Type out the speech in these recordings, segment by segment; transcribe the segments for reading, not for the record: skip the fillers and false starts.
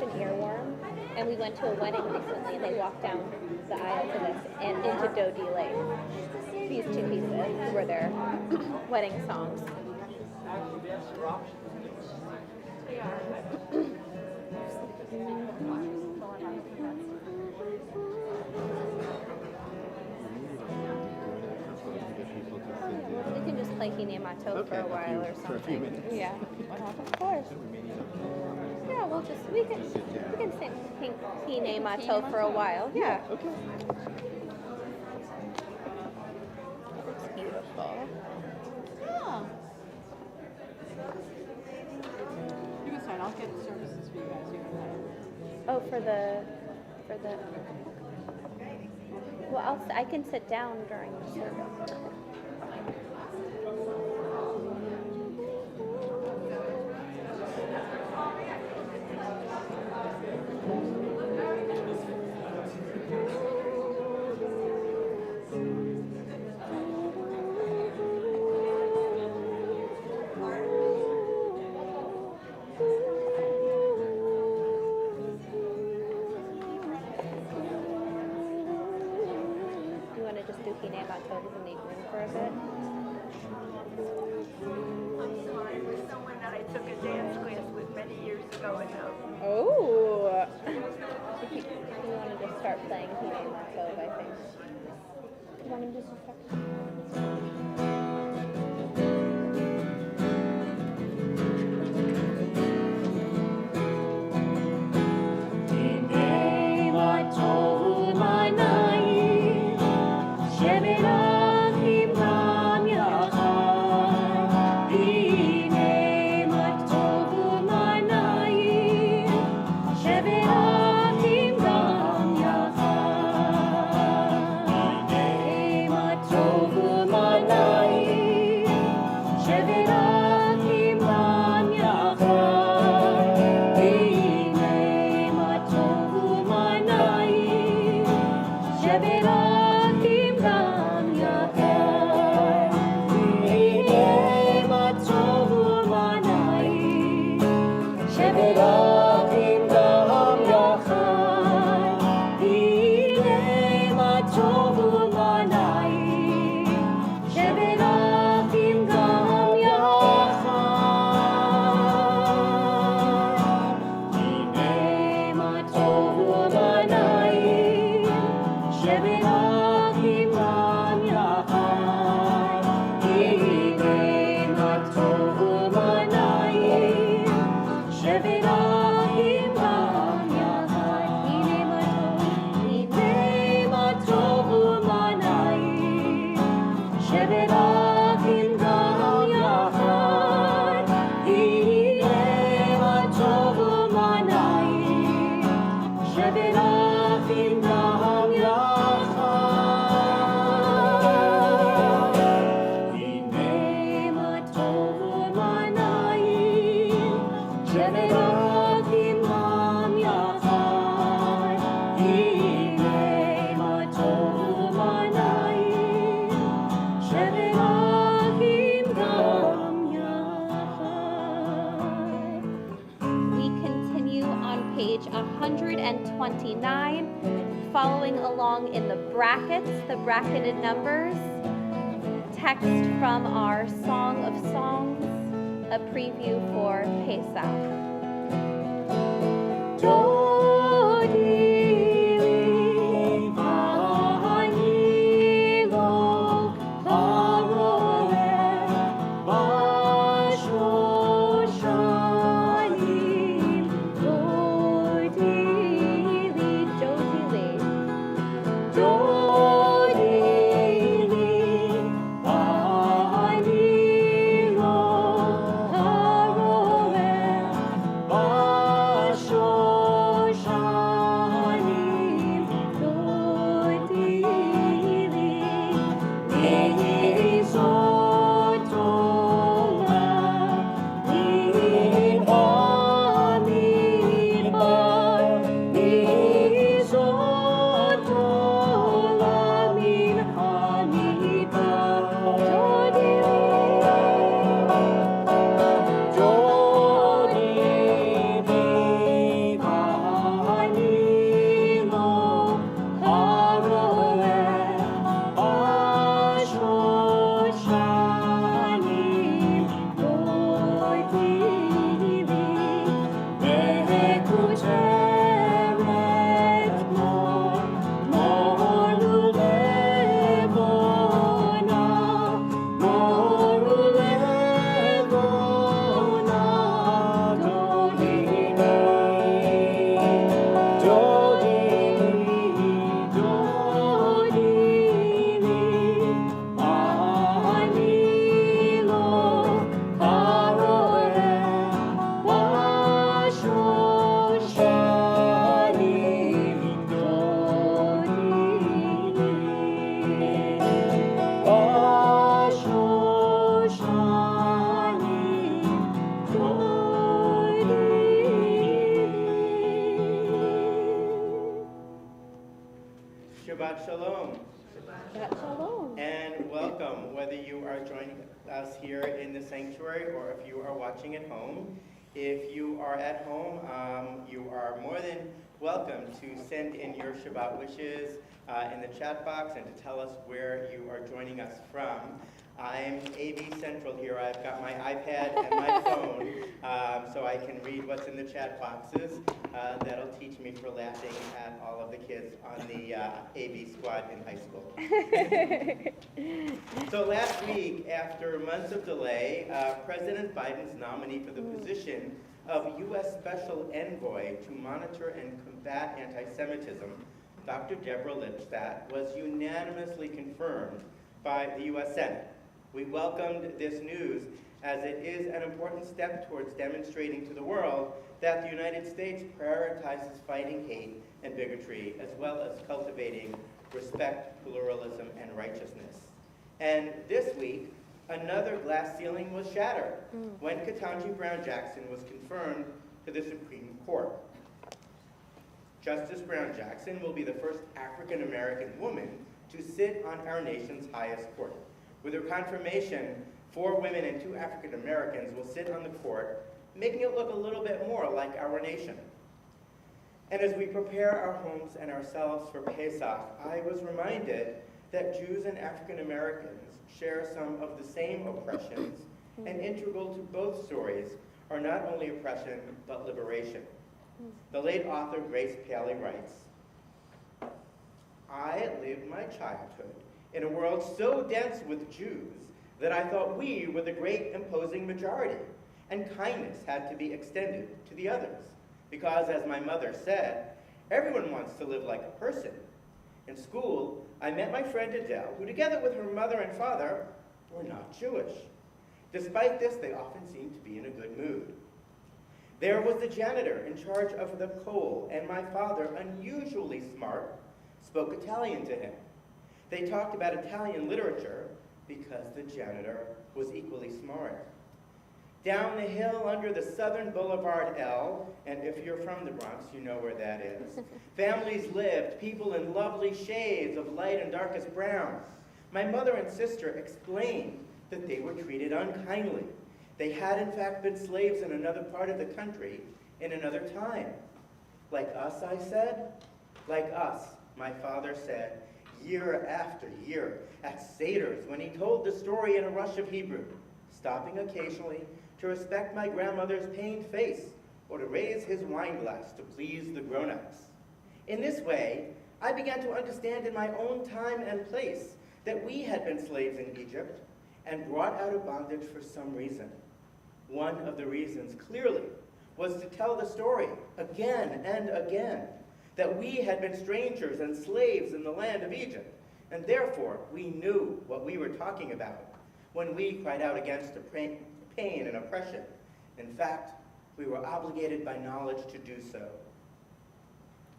an earworm, and we went to a wedding recently, and they walked down the aisle to this and into Do Delay. These two pieces were their wedding songs. We can just play Hinemato for a while or something. Yeah, of course. Yeah, we can sing Hinemato for a while. Yeah. Okay. It's beautiful. Oh. You can start. I'll get services for you guys here. Oh, for the. Well, I can sit down during the service. Doesn't need room for a bit. I'm sorry, it was someone that I took a dance class with many years ago and now. Oh! If you wanted to start playing Hinemato, I think. You want him to start? Page 129, following along in the brackets, the bracketed numbers, text from our Song of Songs, a preview for Pesach. Shabbat Shalom. Shabbat Shalom. And welcome, whether you are joining us here in the sanctuary or if you are watching at home. If you are at home, you are more than welcome to send in your Shabbat wishes in the chat box and to tell us where you are joining us from. I'm AV Central here. I've got my iPad and my phone, so I can read what's in the chat boxes. That'll teach me for laughing at all of the kids on the AV squad in high school. So last week, after months of delay, President Biden's nominee for the position of U.S. Special Envoy to monitor and combat anti-Semitism, Dr. Deborah Lipstadt, was unanimously confirmed by the U.S. Senate. We welcomed this news as it is an important step towards demonstrating to the world that the United States prioritizes fighting hate and bigotry, as well as cultivating respect, pluralism, and righteousness. And this week, another glass ceiling was shattered when Ketanji Brown Jackson was confirmed to the Supreme Court. Justice Brown Jackson will be the first African American woman to sit on our nation's highest court. With her confirmation, 4 women and 2 African Americans will sit on the court, making it look a little bit more like our nation. And as we prepare our homes and ourselves for Pesach, I was reminded that Jews and African Americans share some of the same oppressions, and integral to both stories are not only oppression, but liberation. The late author Grace Paley writes, "I lived my childhood in a world so dense with Jews that I thought we were the great imposing majority, and kindness had to be extended to the others. Because, as my mother said, everyone wants to live like a person. In school, I met my friend Adele, who together with her mother and father were not Jewish. Despite this, they often seemed to be in a good mood. There was the janitor in charge of the coal, and my father, unusually smart, spoke Italian to him. They talked about Italian literature because the janitor was equally smart. Down the hill under the Southern Boulevard L, and if you're from the Bronx, you know where that is, families lived, people in lovely shades of light and darkest brown. My mother and sister explained that they were treated unkindly. They had in fact been slaves in another part of the country in another time. Like us, I said? Like us, my father said, year after year at Seder's when he told the story in a rush of Hebrew, stopping occasionally to respect my grandmother's pained face or to raise his wine glass to please the grown-ups. In this way, I began to understand in my own time and place that we had been slaves in Egypt and brought out of bondage for some reason. One of the reasons, clearly, was to tell the story again and again, that we had been strangers and slaves in the land of Egypt, and therefore we knew what we were talking about when we cried out against the pain and oppression. In fact, we were obligated by knowledge to do so.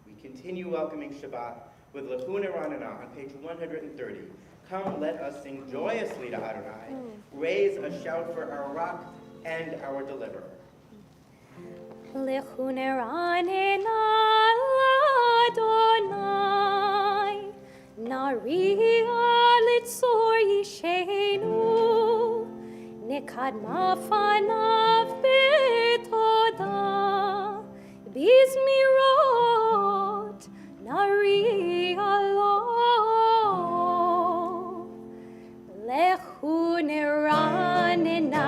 We continue welcoming Shabbat with Lechuna Ranana on page 130. Come, let us sing joyously to Adonai, raise a shout for our rock and our deliverer. Lechuna Ranana Adonai, Naria Litzor Yishenu, Nekadma Fanav Betoda, Bizmirot, Naria Lo, Lechuna Ranana,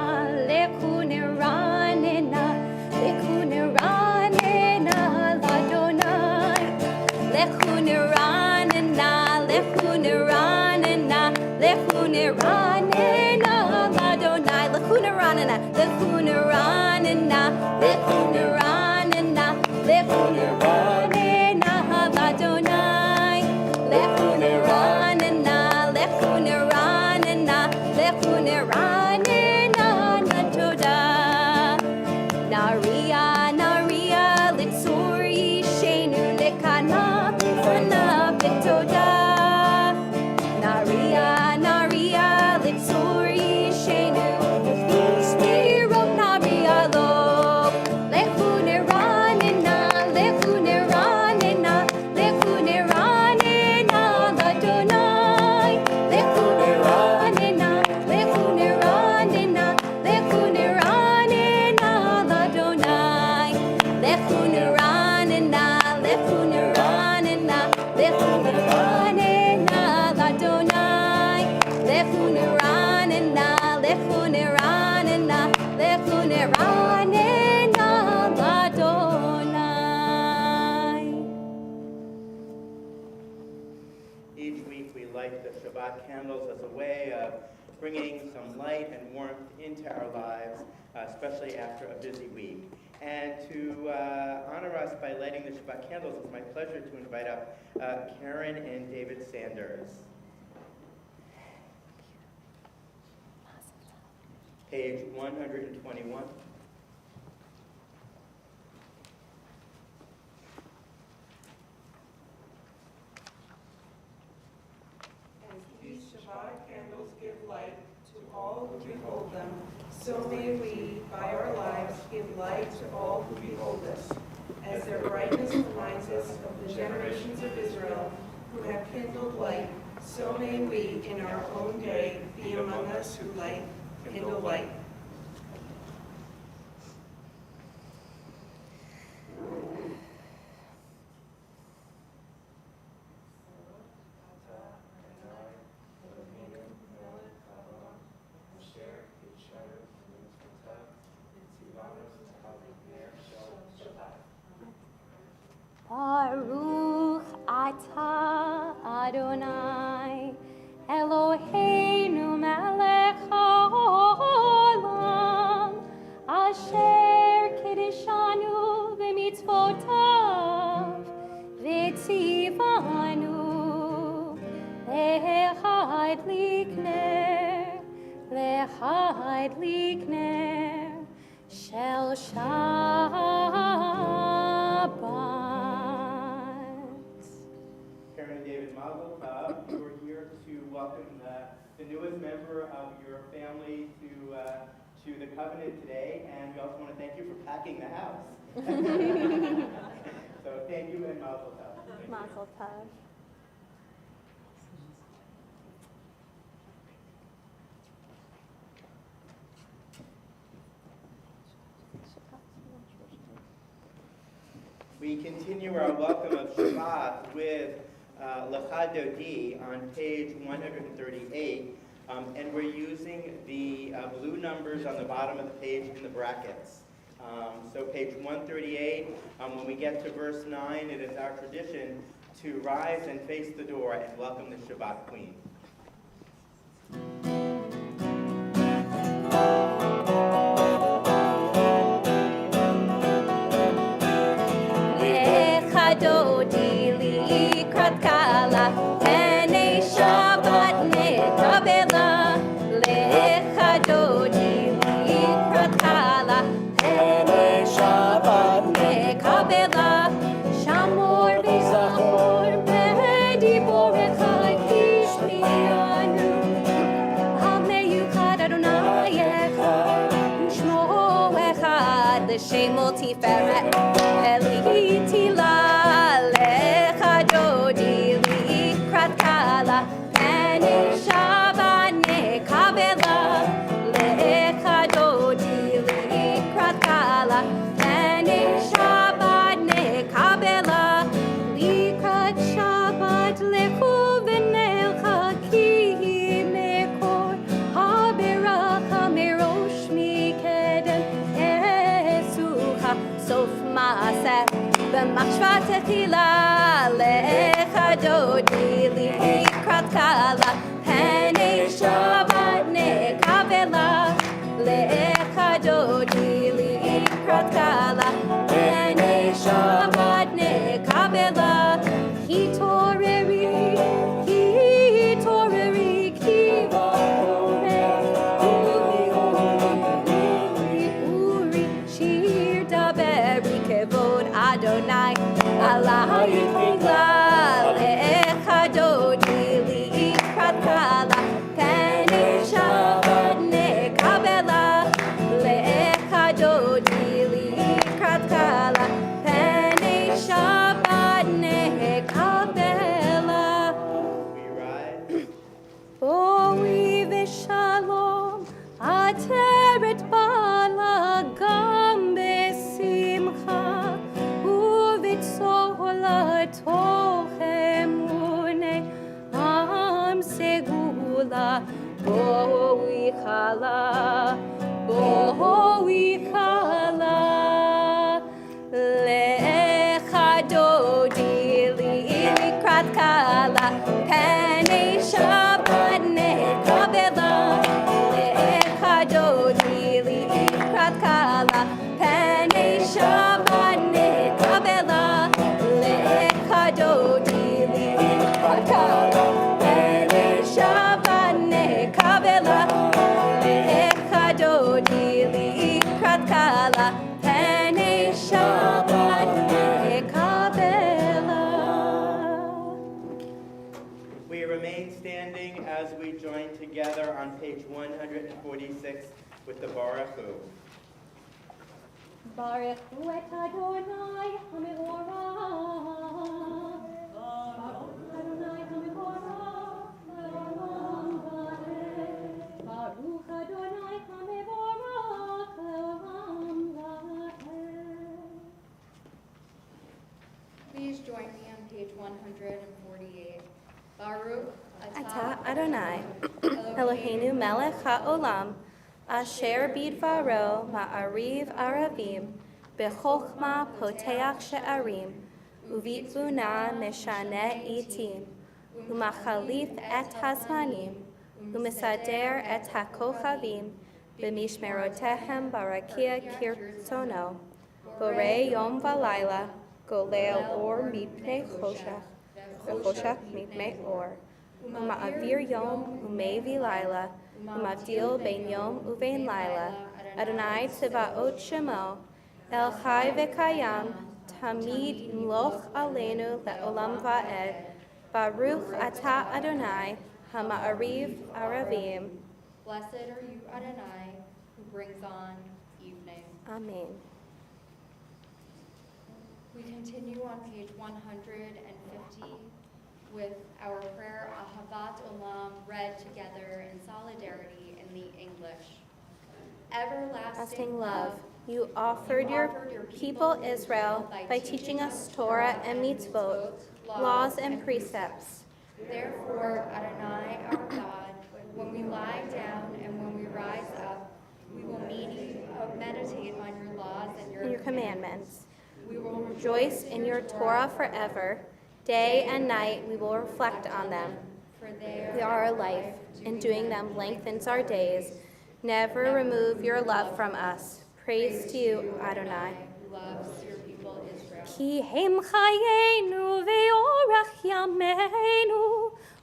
Lechuna Ranana, Lechuna Ranana Adonai, Lechuna Ranana, Lechuna Ranana, Lechuna Ranana Adonai, Lechuna Ranana, Lechuna Ranana, Lechuna Ranana, Lechuna Ranana Adonai, Lechuna Ranana, Lechuna Ranana, Lechuna Ranana Natoda, Naria, Naria, Litzori, Shenu, Lekana, Fana, Victoda, Naria, Naria, Litzori, Shenu, Spiro, Naria, Lo, Lechuna Ranana, Lechuna Ranana. bringing some light and warmth into our lives, especially after a busy week. And to honor us by lighting the Shabbat candles, it's my pleasure to invite up Karen and David Sanders. Page 121. These Shabbat candles give light to all who behold them. So may we, by our lives, give light to all who behold us. As their brightness reminds us of the generations of Israel who have kindled light, so may we, in our own day, be among us who kindle light. Baruch atah Adonai Eloheinu melech haolam asher kiddushanu b'mitzvotav v'tzivanu l'echad likner shel Shabbat. Karen and David Mazel Tov, you are here to welcome the newest member of your family to the covenant today, and we also want to thank you for packing the house. So thank you and Mazel Tov. Mazel tov. We continue our welcome of Shabbat with Lecha Dodi on page 138, and we're using the blue numbers on the bottom of the page in the brackets. So page 138, when we get to verse 9, it is our tradition to rise and face the door and welcome the Shabbat Queen. Dodi likrat kala, penei Shabbat nekabela. Lecha dodi likrat kala, penei Shabbat nekabela. Shamor v'zachor b'diborecha kishmianu. Hameyuchad Adonai echad, Shmo echad, l'shemo tiferet, Eli tila. במחשבה תחילה לך דודי לקראת קלה פני שבת נקבלה לך דודי לקראת קלה פני שבת נקבלה התעוררי כי אורי שיר דברי כבוד Adonai, Allah bigla lecha dodi likrat kala, penei Shabbat nekabela. Lecha dodi likrat kala, penei Shabbat nekabela. We rise. Boi v'shalom ateret bala gam besimcha. Tochemune am segula boi chala lecha dodi likrat kala penei Shabbat nekabela לקראת קלה, פני שבת נקבלה, לכדודי לקראת קלה, פני שבת נקבלה, לכדודי לקראת קלה, פני שבת נקבלה. We remain standing as we join together on page 146 with the Baruch Hu. Baruch hu et Adonai hamevorach. Baruch Adonai hamevorach, le'olam va'ed. Baruch Adonai hamevorach, le'olam va'ed. Please join me on page 148. Baruch Ata Adonai, Eloheinu melech ha'olam, asher bidvaro ma'ariv aravim, b'chochma poteach she'arim, uvitbuna meshane itim, umachalif et hazmanim, umisader et hakochavim, b'mishmerotehem barakia kirtzono, borei yom v'layla, golel or mipnei choshech, v'choshech mipnei or. Ma'avir yom umevi laila, umavdil bein yom uvein laila, Adonai tzivaot shemo, El chai v'kayam, tamid imloch aleinu le'olam va'ed, Baruch ata Adonai, hama'ariv aravim. Blessed are you, Adonai, who brings on evening. Amen. We continue on page 150 with our prayer Ahavat Olam read together in solidarity in the English. Everlasting love, you offered your people Israel by teaching us Torah and mitzvot, laws and precepts. Therefore, Adonai, our God, when we lie down and when we rise up, we will meditate on your laws and your commandments. We will Rejoice in your Torah forever. Day and night we will reflect on them. for They are our life, and doing them lengthens our days. Never remove your love from us. Praise to you, Adonai. who loves your people Israel. Ki hem chayenu ve'orach yameinu,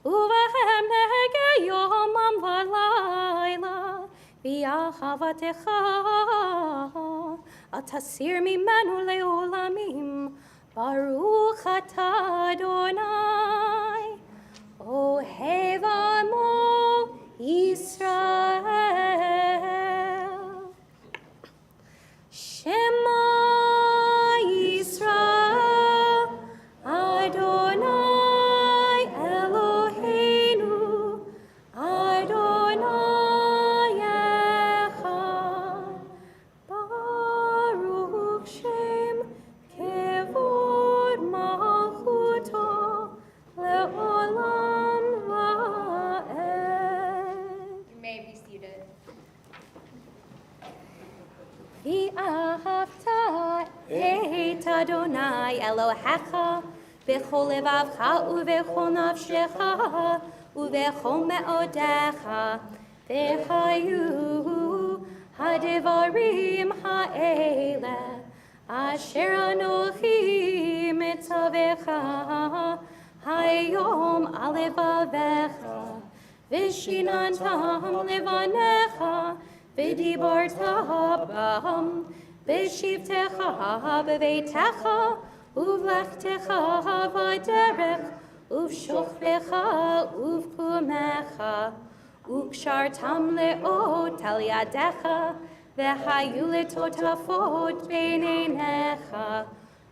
uvahem nege yomam v'layla, v'yahavatecha, atasir mimenu le'olamim, Baruch atah Adonai, ohev amo Yisrael. Shema Yisrael, Adonai Eloheinu, Adonai Echad, Baruch Shem Kevod Malchuto Le'olam Va'ed. You may be seated. ואהבת את אדוני אלוהיך בכל לבבך ובכל נפשך ובכל מאודיך, והיו הדברים האלה אשר אנוכי מצווך היום על לבביך, ושיננתם לבניך ודיברת בם בשבתך בביתך ובלכתך בדרך ובשוכבך ובקומך, וקשרתם לאות על ידיך והיו לטוטפות בין עיניך,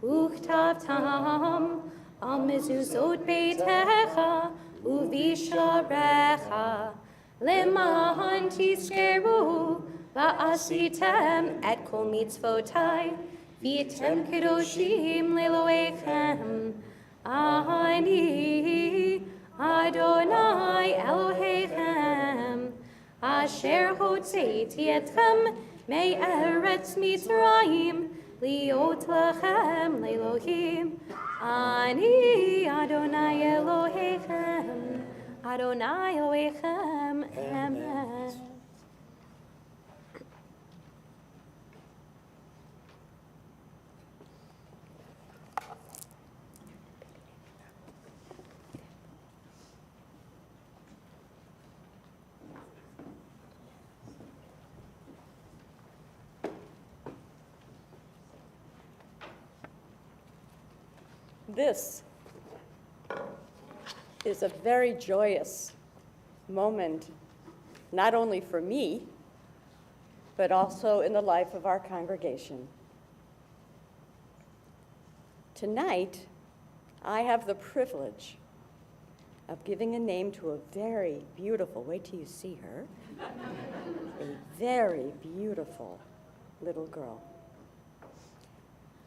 וכתבתם על מזוזות ביתך ובשעריך, למען תזכרו ועשיתם את כל מצוותי, והייתם קדושים לאלוהיכם. אני אדוני אלוהיכם, אשר הוצאתי אתכם מארץ מצרים, להיות לכם לאלוהים. אני אדוני אלוהיכם, Adonai Elohechem, Amen. This is a very joyous moment, not only for me, but also in the life of our congregation. Tonight, I have the privilege of giving a name to a very beautiful, wait till you see her, a very beautiful little girl.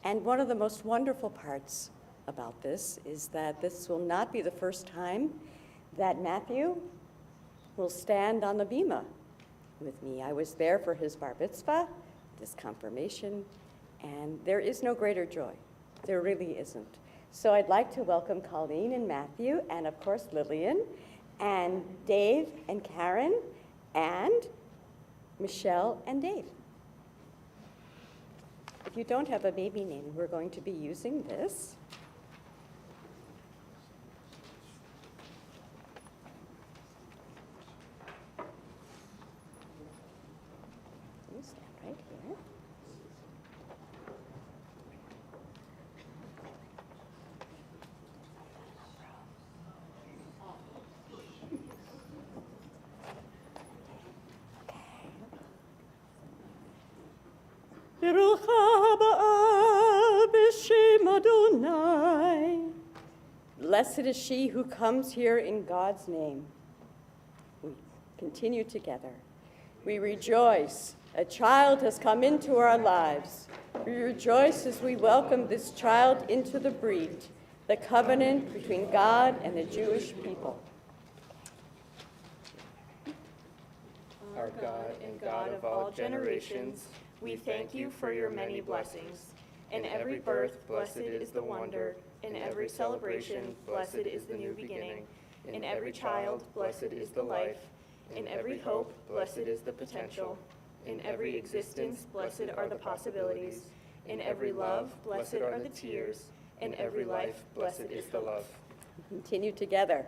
And one of the most wonderful parts about this is that this will not be the first time that Matthew will stand on the bima with me. I was there for his bar mitzvah, his confirmation, and there is no greater joy. There really isn't. So I'd like to welcome Colleen and Matthew, and of course Lillian, and Dave and Karen, and Michelle and Dave. If you don't have a baby name, we're going to be using this. You stand right here. Blessed is she who comes here in God's name. We continue together. We rejoice. A child has come into our lives. We rejoice as we welcome this child into the breed, the covenant between God and the Jewish people. Our God and God of all generations, we thank you for your many blessings. In every birth, blessed is the wonder. In every celebration, blessed is the new beginning. In every child, blessed is the life. In every hope, blessed is the potential. In every existence, blessed are the possibilities. In every love, blessed are the tears. In every life, blessed is the love. Continue together.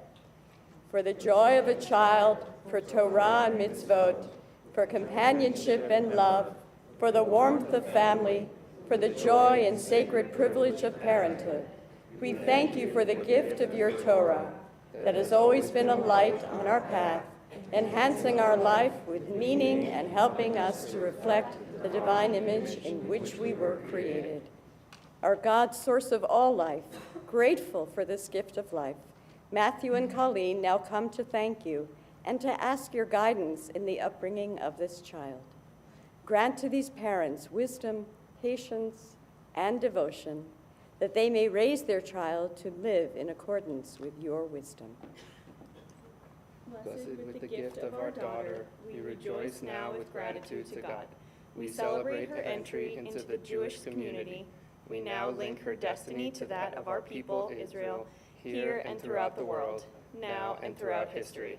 For the joy of a child, for Torah and mitzvot, for companionship and love, for the warmth of family, for the joy and sacred privilege of parenthood. We thank you for the gift of your Torah that has always been a light on our path, enhancing our life with meaning and helping us to reflect the divine image in which we were created. Our God, source of all life, grateful for this gift of life, Matthew and Colleen now come to thank you and to ask your guidance in the upbringing of this child. Grant to these parents wisdom, patience, and devotion, that they may raise their child to live in accordance with your wisdom. Blessed with the gift of our daughter, we rejoice now with gratitude to God. We celebrate her entry into the Jewish community. We now link her destiny to that of our people, Israel, here and throughout the world, now and throughout history.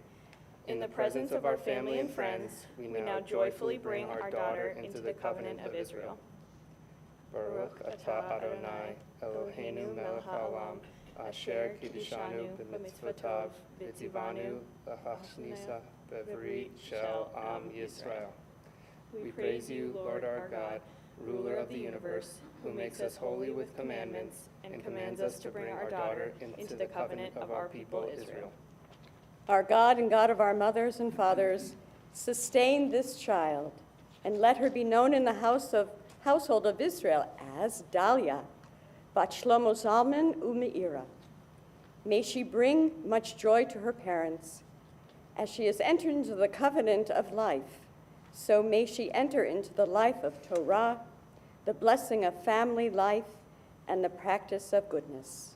In the presence of our family and friends, we now joyfully bring our daughter into the covenant of Israel. Baruch atah Adonai, Eloheinu melech haolam, asher kiddushanu b'mitzvotav, v'tzivanu l'hachnisa b'vrit shel am Yisrael. We praise you, Lord our God, ruler of the universe, who makes us holy with commandments and commands us to bring our daughter into the covenant of our people Israel. Our God and God of our mothers and fathers, sustain this child and let her be known in the household of Israel as Dahlia, Bat Shlomo Zalman Umeira. May she bring much joy to her parents. As she has entered into the covenant of life, so may she enter into the life of Torah, the blessing of family life, and the practice of goodness.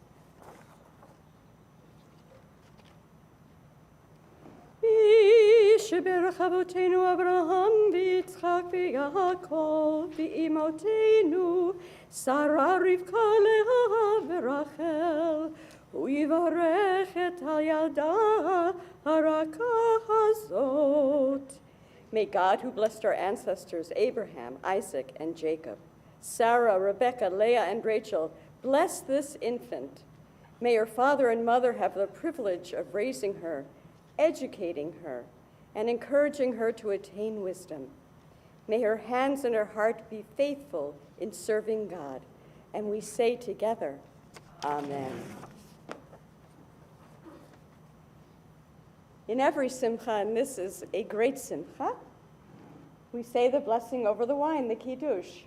שברך אבותינו אברהם ויצחק ויעקב ואימותינו שרה רבקה לאה ורחל הוא יברך את הילדה הרכה הזאת. May God, who blessed our ancestors Abraham, Isaac, and Jacob, Sarah, Rebekah, Leah, and Rachel, bless this infant. May her father and mother have the privilege of raising her, educating her, and encouraging her to attain wisdom. May her hands and her heart be faithful in serving God. And we say together, Amen. In every simcha, and this is a great simcha, we say the blessing over the wine, the kiddush.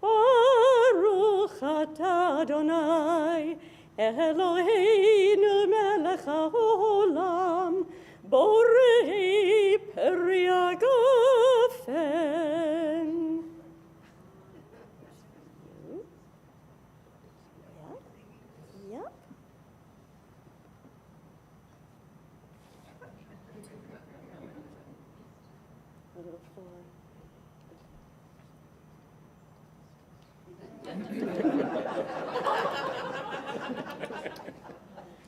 Baruch atah Adonai, Eloheinu melech haolam, borei peri hagafen. Yep. A little for.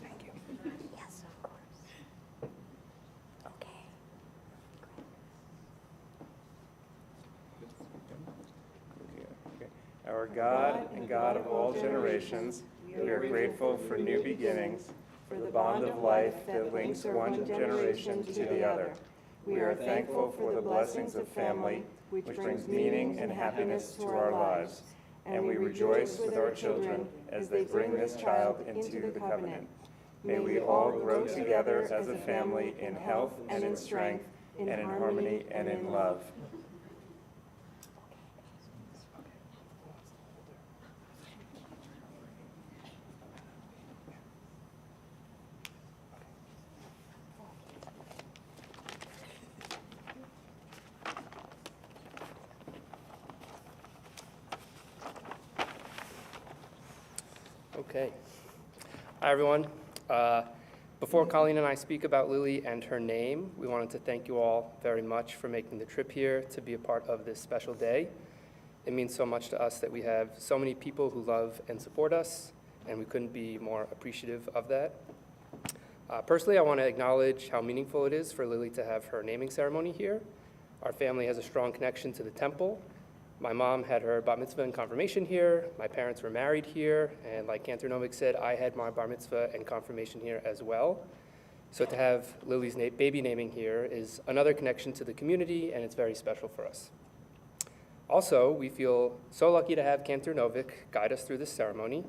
Thank you. Yes, of course. Okay. Our God and God of all generations, we are grateful for new beginnings, for the bond of life that links one generation to the other. We are thankful for the blessings of family, which brings meaning and happiness to our lives. And we rejoice with our children as they bring this child into the covenant. May we all grow together as a family in health and in strength, and in harmony and in love. Okay. Hi, everyone. Before Colleen and I speak about Lily and her name, we wanted to thank you all very much for making the trip here to be a part of this special day. It means so much to us that we have so many people who love and support us, and we couldn't be more appreciative of that. Personally, I want to acknowledge how meaningful it is for Lily to have her naming ceremony here. Our family has a strong connection to the temple. My mom had her bat mitzvah and confirmation here. My parents were married here. And like Cantor Novik said, I had my bar mitzvah and confirmation here as well. So to have Lily's baby naming here is another connection to the community, and it's very special for us. Also, we feel so lucky to have Cantor Novik guide us through this ceremony.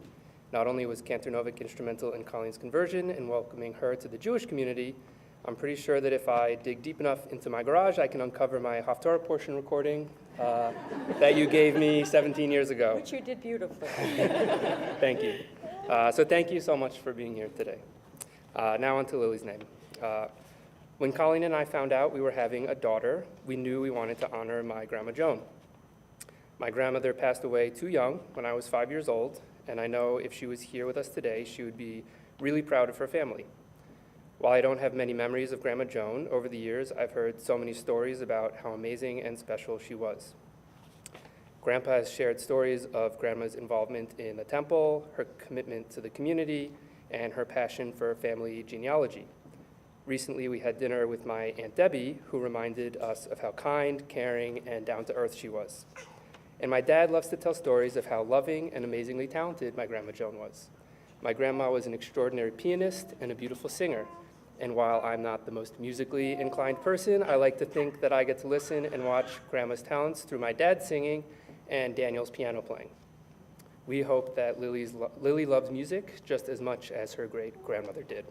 Not only was Cantor Novik instrumental in Colleen's conversion and welcoming her to the Jewish community, I'm pretty sure that if I dig deep enough into my garage, I can uncover my Haftarah portion recording that you gave me 17 years ago. Which you did beautifully. Thank you. So thank you so much for being here today. Now on to Lily's name. When Colleen and I found out we were having a daughter, we knew we wanted to honor my Grandma Joan. My grandmother passed away too young when I was 5 years old, and I know if she was here with us today, she would be really proud of her family. While I don't have many memories of Grandma Joan, over the years I've heard so many stories about how amazing and special she was. Grandpa has shared stories of Grandma's involvement in the temple, her commitment to the community, and her passion for family genealogy. Recently we had dinner with my Aunt Debbie, who reminded us of how kind, caring, and down-to-earth she was. And my dad loves to tell stories of how loving and amazingly talented my Grandma Joan was. My grandma was an extraordinary pianist and a beautiful singer. And while I'm not the most musically inclined person, I like to think that I get to listen and watch Grandma's talents through my dad singing and Daniel's piano playing. We hope that Lily loves music just as much as her great-grandmother did.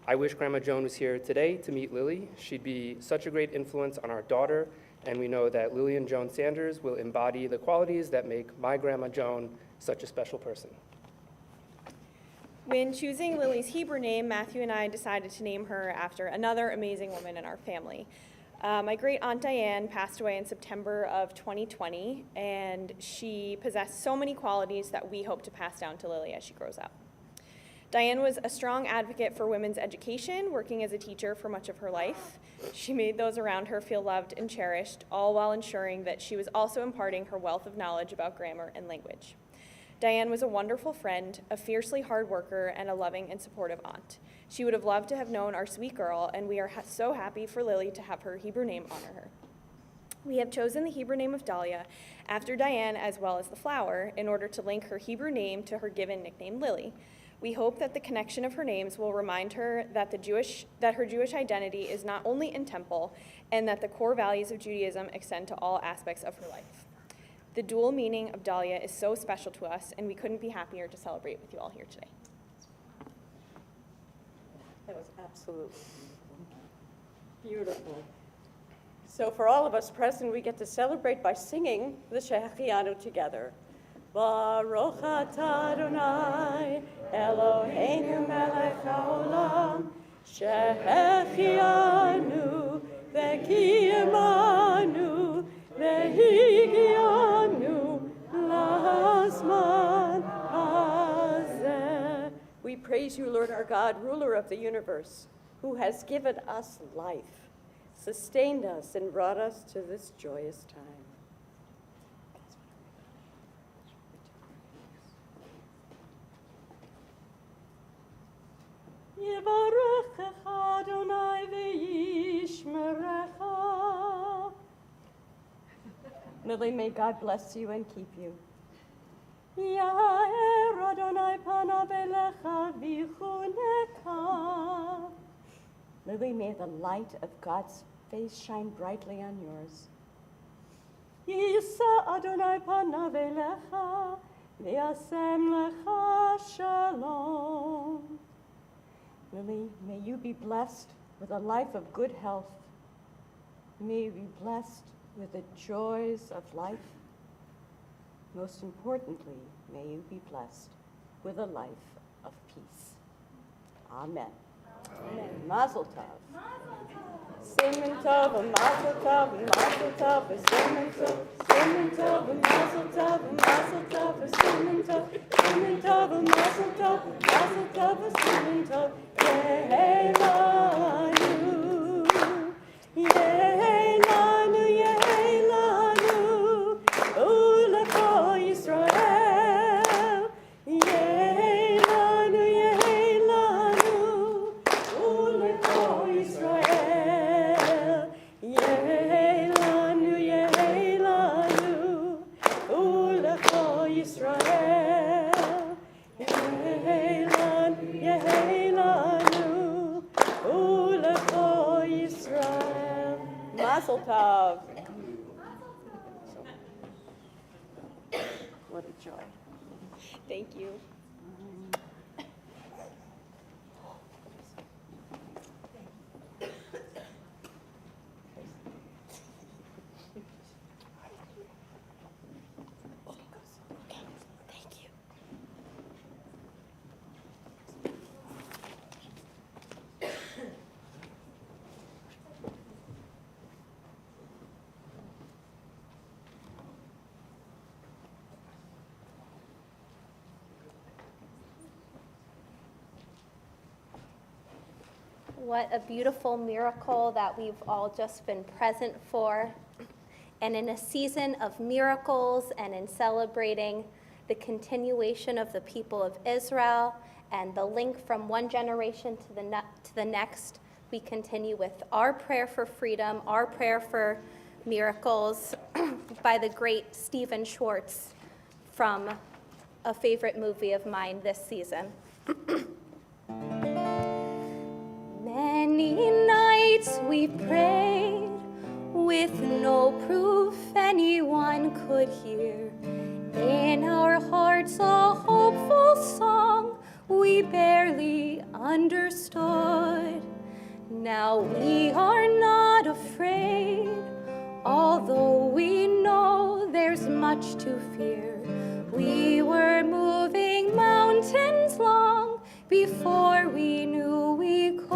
I wish Grandma Joan was here today to meet Lily. She'd be such a great influence on our daughter, and we know that Lillian Joan Sanders will embody the qualities that make my Grandma Joan such a special person. When choosing Lily's Hebrew name, Matthew and I decided to name her after another amazing woman in our family. My great-aunt Diane passed away in September of 2020, and she possessed so many qualities that we hope to pass down to Lily as she grows up. Diane was a strong advocate for women's education, working as a teacher for much of her life. She made those around her feel loved and cherished, all while ensuring that she was also imparting her wealth of knowledge about grammar and language. Diane was a wonderful friend, a fiercely hard worker, and a loving and supportive aunt. She would have loved to have known our sweet girl, and we are so happy for Lily to have her Hebrew name honor her. We have chosen the Hebrew name of Dahlia after Diane as well as the flower in order to link her Hebrew name to her given nickname Lily. We hope that the connection of her names will remind her that her Jewish identity is not only in temple and that the core values of Judaism extend to all aspects of her life. The dual meaning of Dahlia is so special to us, and we couldn't be happier to celebrate with you all here today. That was absolutely beautiful. So for all of us present, we get to celebrate by singing the Shehechianu together. Baruch atah Adonai, Eloheinu melech haolam, Shehechianu v'kiyemanu v'higianu lazman hazeh. We praise you, Lord our God, ruler of the universe, who has given us life, sustained us, and brought us to this joyous time. Yivarechecha Adonai v'yishmerecha. Lily, may God bless you and keep you. Ya'er Adonai panav elecha v'chuneka. Lily, may the light of God's face shine brightly on yours. Yisa Adonai panav elecha v'yasem lecha shalom. Lily, may you be blessed with a life of good health. May you be blessed with the joys of life. Most importantly, may you be blessed with a life of peace. Amen. Amen. Mazel tov. Siman tov, mazel tov, mazel tov, siman tov, siman tov, mazel tov, mazel tov, siman tov, siman tov, mazel tov, mazel tov, siman tov. Yehelanu, Yehelanu, Yehelanu, Ulecho Yisrael. Yehelanu, Yehelanu, Ulecho Yisrael. Yehelanu, Yehelanu, Ulecho Yisrael. Yehelanu, Yehelanu, Ulecho Yisrael. Mazel tov. What a joy. Thank you. Thank you. What a beautiful miracle that we've all just been present for. And in a season of miracles and in celebrating the continuation of the people of Israel and the link from one generation to the next, we continue with our prayer for freedom, our prayer for miracles by the great Stephen Schwartz from a favorite movie of mine this season. Many nights we prayed with no proof anyone could hear. In our hearts a hopeful song we barely understood. Now we are not afraid, although we know there's much to fear. We were moving mountains long before we knew we could.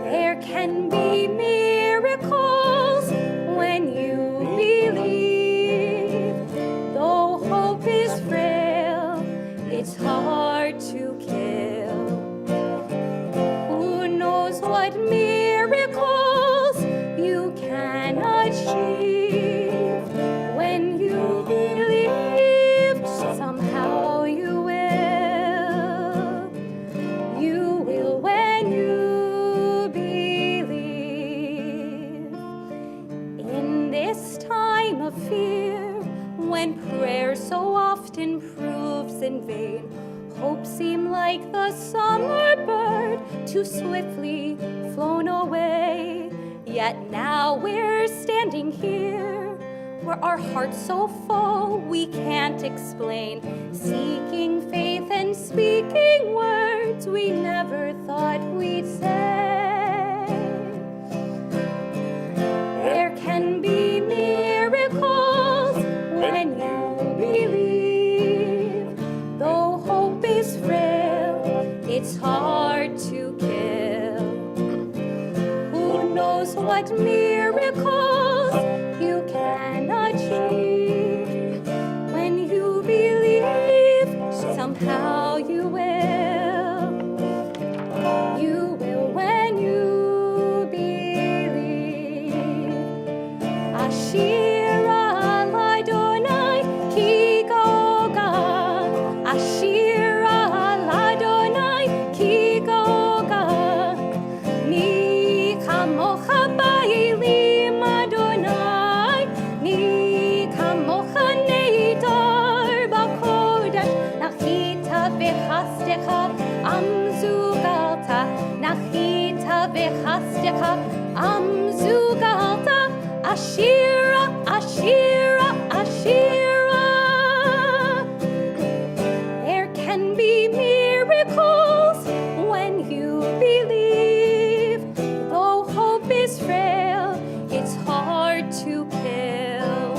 There can be miracles when you believe. Though hope is frail, it's hard to kill. Who knows what miracles you can achieve when you believe? Somehow you will. You will when you believe. In this time of fear, when prayer so often proves in vain, hope seems like the summer bird too swiftly flown away. Yet now we're standing standing here, where our hearts so full we can't explain, seeking faith and speaking words we never thought we'd say. There can be miracles when you believe, though hope is frail, it's hard to kill. Who knows what miracles you can achieve? When you believe, somehow you will. You will when you believe. Ashira Ladonai ki goga. Ashira Ladonai ki goga. Ni kamocha bailim Adonai. Ni kamocha neidar bakodesh. Nachita v'chastecha amzugalta. Nachita v'chastecha amzugalta. Ashira, Ashira, Ashira. There can be miracles when you believe. Though hope is frail, it's hard to kill.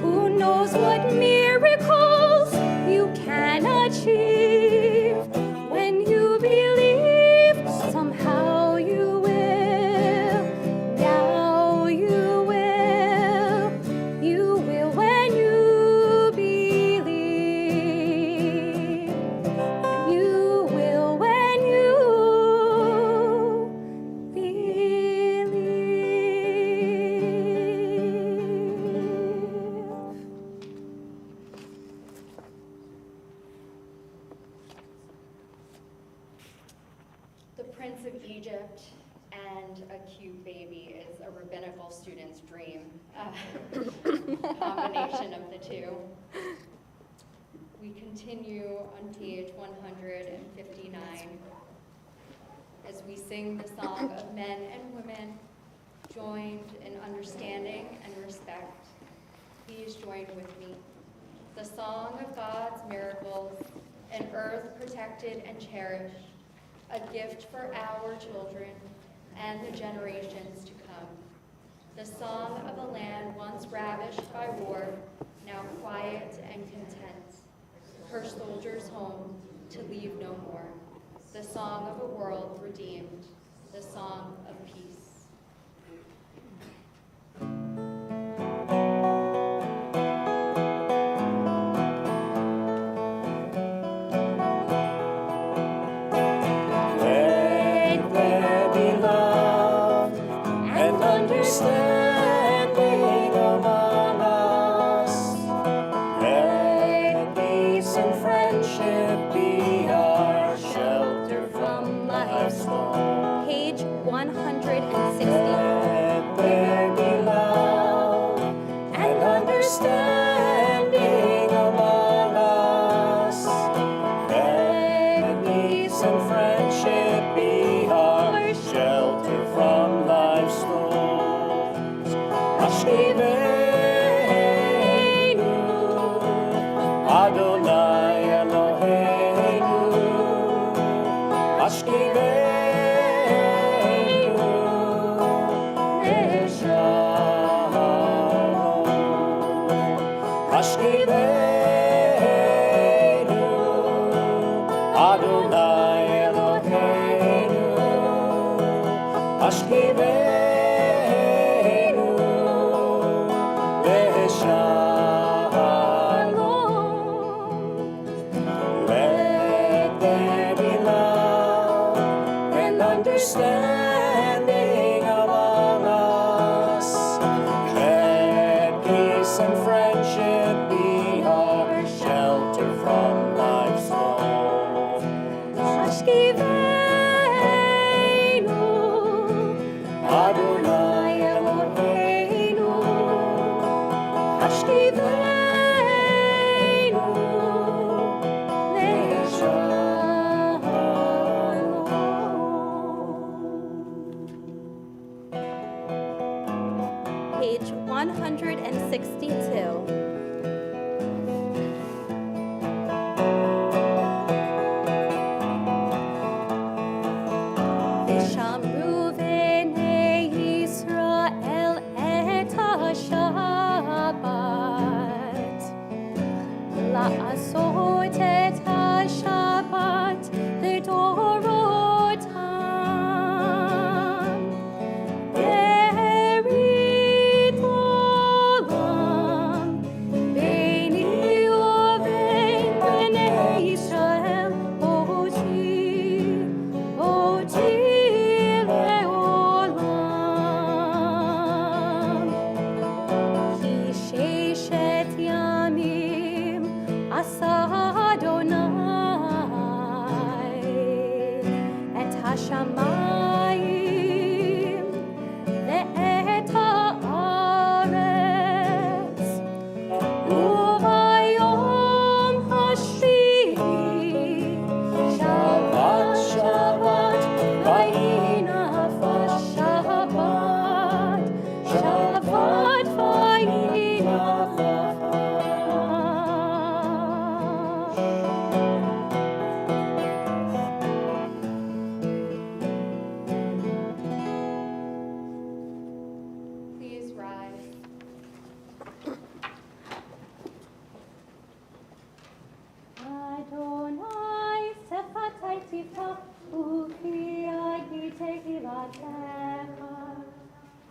Who knows what miracles you can achieve? When you believe, somehow you will. Now you will. You will when you believe. You will when you believe. The Prince of Egypt and a cute baby is a rabbinical student's dream. Combination of the two. We continue on page 159 as we sing the song of men and women joined in understanding and respect. Please join with me. The song of God's miracles, an earth protected and cherished, a gift for our children and the generations to come. The song of a land once ravished by war, now quiet and content, her soldiers home to leave no more. The song of a world redeemed, the song of peace. Let there be love and understanding among us. Let peace and friendship be our shelter from life's storm. Page 160. Let there be love and understanding among us. Let peace and friendship be our shelter from life's storms. Ashkivenu, Adonai Eloheinu. Ashkivenu, Neshalom. Ashkivenu, Adonai Eloheinu. Ashkivenu, page 162. לעשות את השבת לדורותם. ברית עולם ביני ובין בני ישראל, אותי לעולם. כי ששת ימים עשה אדוני את השמיים ואת הארץ, וביום השביעי שבת שבת ויהי נפש, שבת שבת ויהי נפש. Please rise. Adonai sefatai tifach u'kiyagi tehilatecha.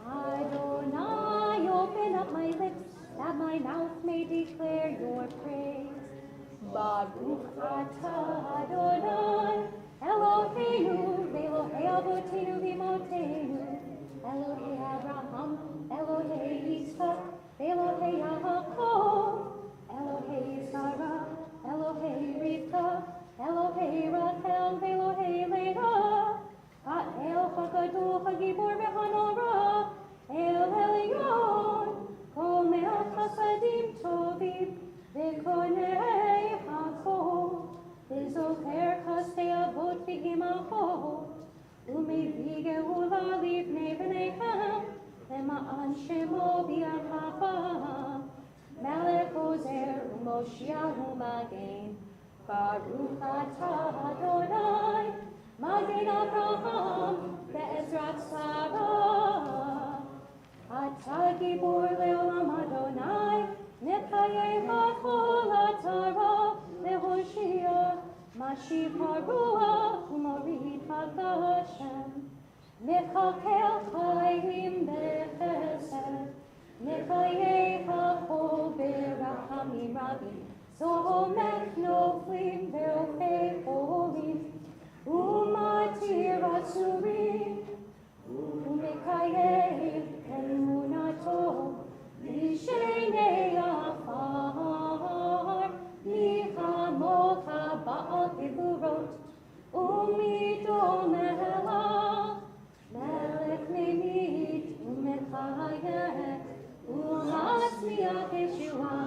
Adonai, open up my lips, that my mouth may declare your praise. Baruch atah Adonai, Eloheinu, Elohei Avotenu v'Imotenu, Elohei Abraham, Elohei Yitzchak, Elohei Yaakov, Elohei Sarah, Elohei Rivka, Elohei Rachel, Elohei Leah, Ha'el HaGadol HaGibor v'Hanora, El Elyon, Komel Chasadim Tovim, V'konei Hakol, V'zocher Chasdei Avot v'Imachot, U'mevi geula livnei v'neihem, Lema'an Shemo v'Yachacham, Melech Ozer u'Moshiach u'Magen, Baruch atah Adonai, Magen Avraham ve'Ezrat Sarah. Atah Gibor le'olam Adonai, Nechayecha kol atara le'hoshia, Mashiv haruach u'morid haGashem, Mechakel chayim bechesed, Nechayecha kol berachamim rabim, Somech noflim ve'ofei cholim, U'matir atzurim, U'mekayem emunato, Mishenei afar, Michamocha ba'al gevurot, U'midol melech, Melech memit u'mechayeh, U'masmiach Yeshua,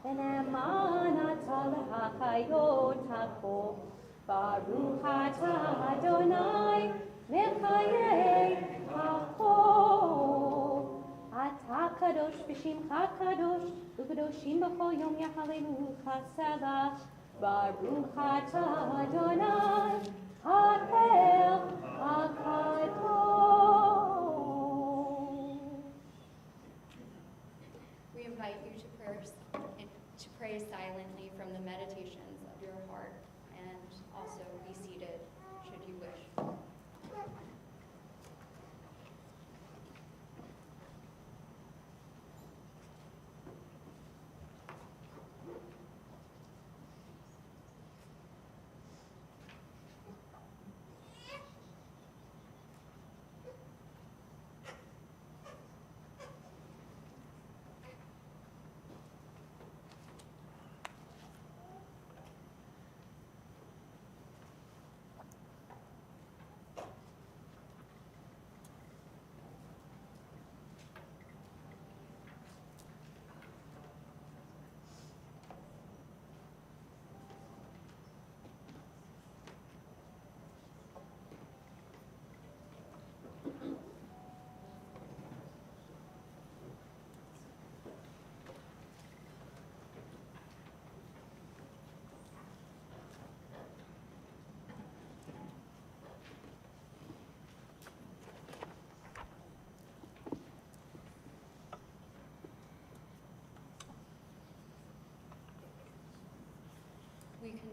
V'ne'eman atah lehachayot hako, Baruch atah Adonai, Mechayeh hako. Atah kadosh v'shimcha kadosh, u'kadoshim b'chol yom yachalenu chasela. Baruch atah Adonai, ha'el hakadosh. We invite you to pray silently from the meditations of your heart, and also be seated should you wish.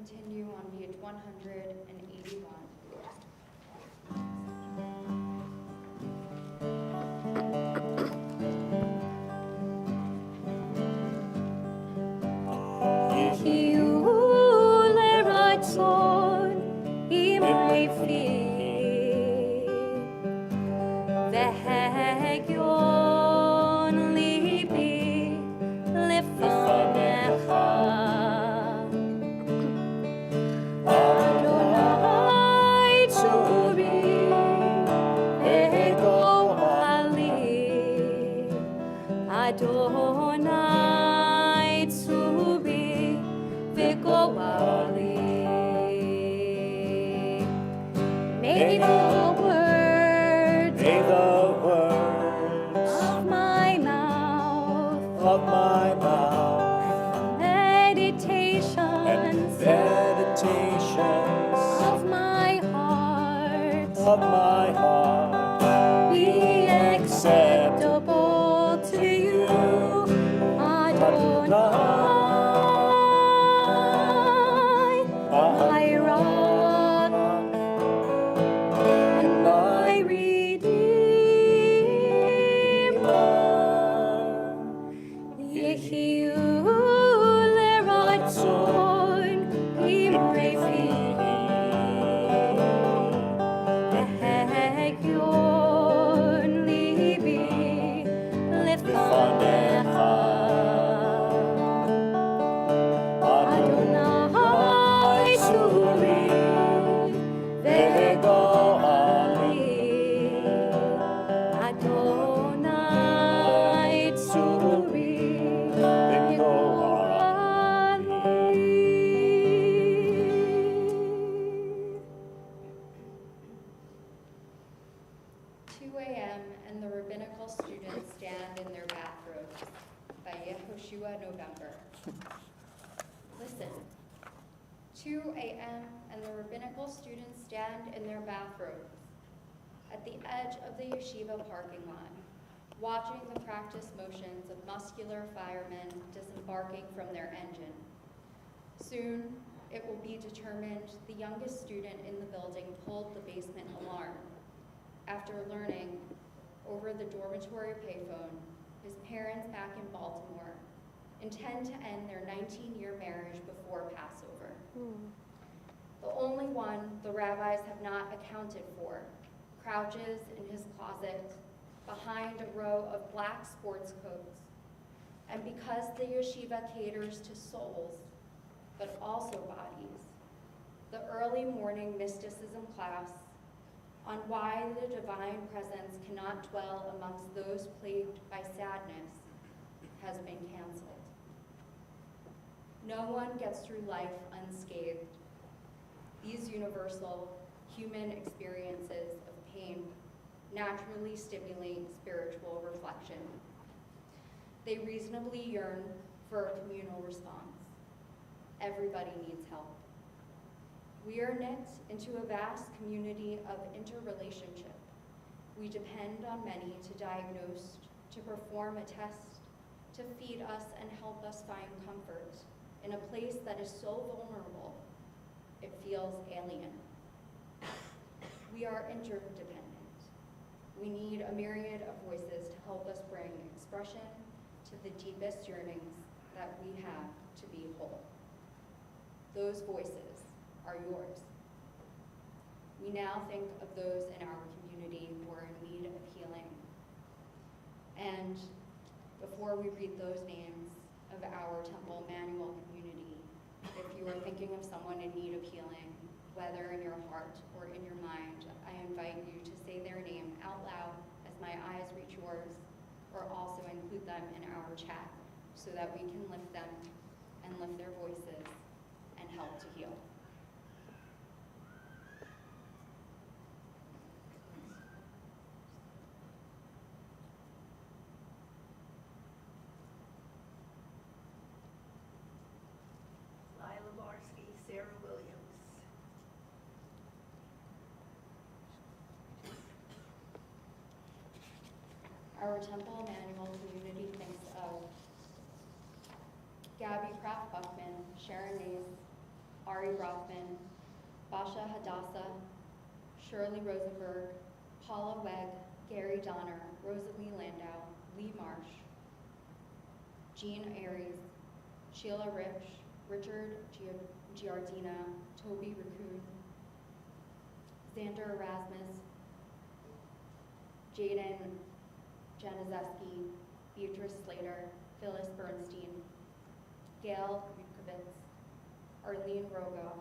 continue on page 181. Adonai tzubi v'goali. May the words of my mouth, meditations of my heart be acceptable to you, Adonai, my rock and my redeemer. Yehiyu leratzon imrei fihi, v'hegyon libi lefanecha. Adonai tzubi v'goali. Adonai tzubi v'goali. 2 a.m. and the rabbinical students stand in their bathrobes by Yehoshua November. Listen. 2 a.m. and the rabbinical students stand in their bathrobes at the edge of the yeshiva parking lot, watching the practice motions of muscular firemen disembarking from their engine. Soon, it will be determined the youngest student in the building pulled the basement alarm. After learning, over the dormitory payphone, his parents back in Baltimore intend to end their 19-year marriage before Passover. The only one the rabbis have not accounted for crouches in his closet behind a row of black sports coats. And because the yeshiva caters to souls, but also bodies, the early morning mysticism class on why the divine presence cannot dwell amongst those plagued by sadness has been canceled. No one gets through life unscathed. These universal human experiences of pain naturally stimulate spiritual reflection. They reasonably yearn for a communal response. Everybody needs help. We are knit into a vast community of interrelationship. We depend on many to diagnose, to perform a test, to feed us and help us find comfort in a place that is so vulnerable, it feels alien. We are interdependent. We need a myriad of voices to help us bring expression to the deepest yearnings that we have to be whole. Those voices are yours. We now think of those in our community who are in need of healing. And before we read those names of our Temple Emanu-El community, if you are thinking of someone in need of healing, whether in your heart or in your mind, I invite you to say their name out loud as my eyes reach yours, or also include them in our chat so that we can lift them and lift their voices and help to heal. Lila Barsky, Sarah Williams. Our Temple Emanu-El community thinks of Gabby Pratt-Buckman, Sharon Nace, Ari Rothman, Basha Hadassah, Shirley Rosenberg, Paula Wegg, Gary Donner, Rosalie Landau, Lee Marsh, Jean Aries, Sheila Rich, Richard Giardina, Toby Raccoon, Xander Erasmus, Jaden Januszewski, Beatrice Slater, Phyllis Bernstein, Gail Yudkovitz, Arlene Rogoff,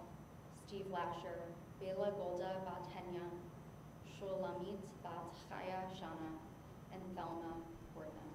Steve Lasher, Bela Golda Batenya, Shulamit Bat Chaya Shana, and Thelma Wortham.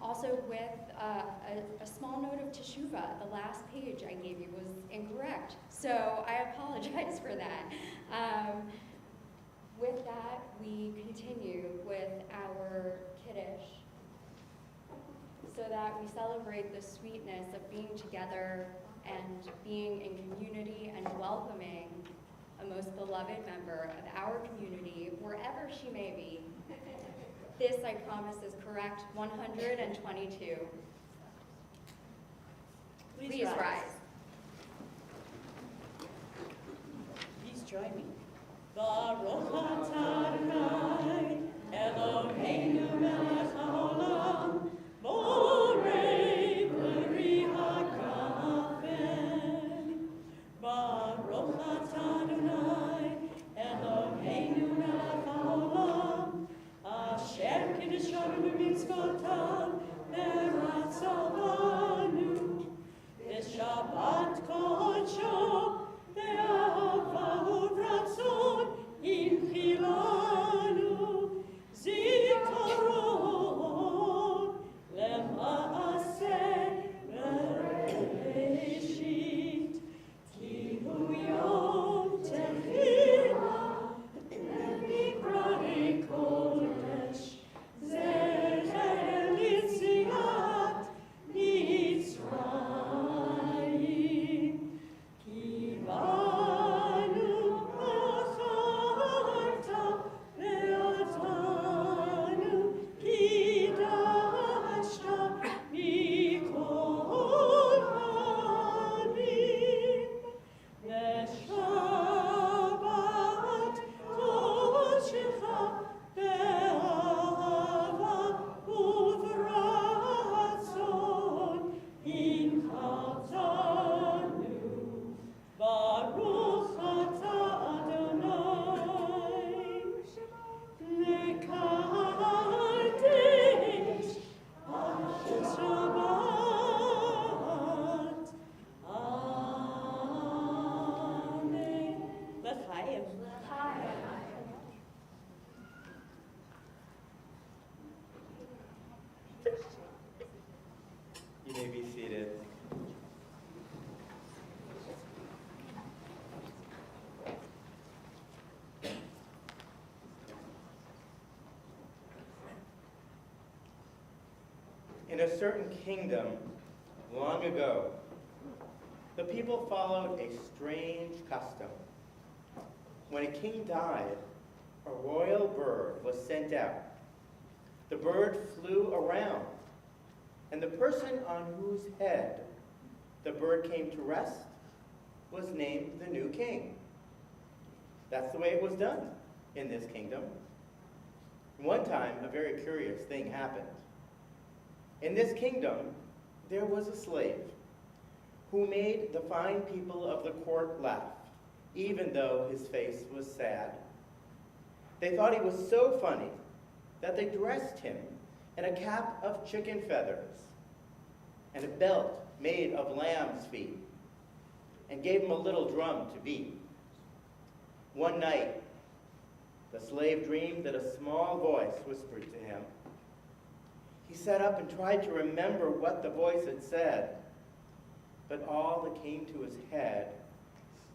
Also with a small note of teshuva. The last page I gave you was incorrect, so I apologize for that. With that, we continue with our Kiddush so that we celebrate the sweetness of being together and being in community and welcoming a most beloved member of our community, wherever she may be. This, I promise, is correct 122. Please rise. Please join me. Baruch atah Adonai, Eloheinu melech haolam, borei peri hagafen. Baruch atah Adonai, Eloheinu melech haolam, asher kiddushanu b'mitzvotav v'ratzah banu, v'shabbat kodsho ve'ahava u'ratzon im may be seated. In a certain kingdom, long ago, the people followed a strange custom. When a king died, a royal bird was sent out. The bird flew around, and the person on whose head the bird came to rest was named the new king. That's the way it was done in this kingdom. One time, a very curious thing happened. In this kingdom, there was a slave who made the fine people of the court laugh, even though his face was sad. They thought he was so funny that they dressed him in a cap of chicken feathers and a belt made of lamb's feet and gave him a little drum to beat. One night, the slave dreamed that a small voice whispered to him. He sat up and tried to remember what the voice had said, but all that came to his head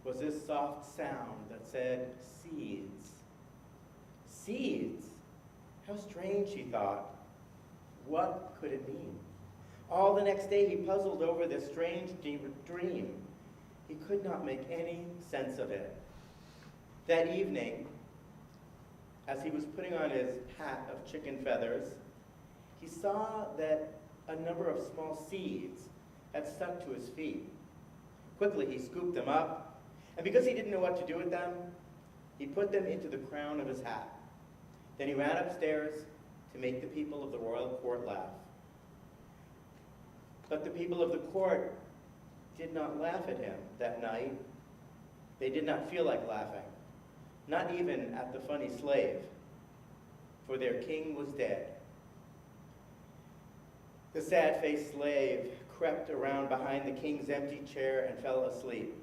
was this soft sound that said, "Seeds." Seeds? How strange, he thought. What could it mean? All the next day he puzzled over this strange dream. He could not make any sense of it. That evening, as he was putting on his hat of chicken feathers, he saw that a number of small seeds had stuck to his feet. Quickly he scooped them up, and because he didn't know what to do with them, he put them into the crown of his hat. Then he ran upstairs to make the people of the royal court laugh. But the people of the court did not laugh at him that night. They did not feel like laughing, not even at the funny slave, for their king was dead. The sad-faced slave crept around behind the king's empty chair and fell asleep.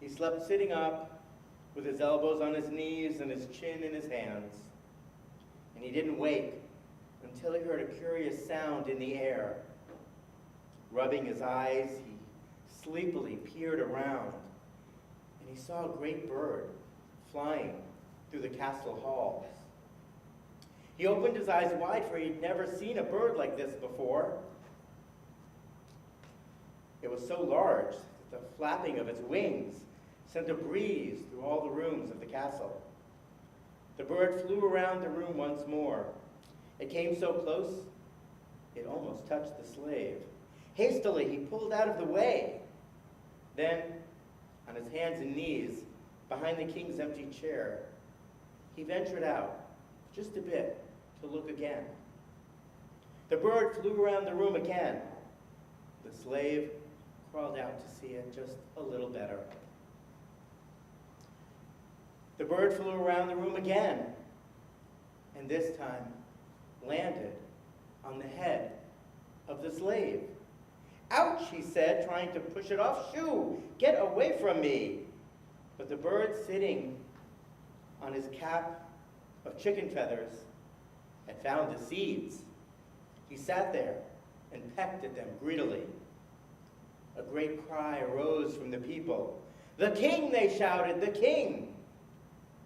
He slept sitting up with his elbows on his knees and his chin in his hands. And he didn't wake until he heard a curious sound in the air. Rubbing his eyes, he sleepily peered around, and he saw a great bird flying through the castle halls. He opened his eyes wide, for he'd never seen a bird like this before. It was so large that the flapping of its wings sent a breeze through all the rooms of the castle. The bird flew around the room once more. It came so close, it almost touched the slave. Hastily, he pulled out of the way. Then, on his hands and knees, behind the king's empty chair, he ventured out just a bit to look again. The bird flew around the room again. The slave crawled out to see it just a little better. The bird flew around the room again, and this time landed on the head of the slave. "Ouch," he said, trying to push it off. "Shoo, get away from me." But the bird, sitting on his cap of chicken feathers, had found the seeds. He sat there and pecked at them greedily. A great cry arose from the people. "The king!" they shouted, "the king!"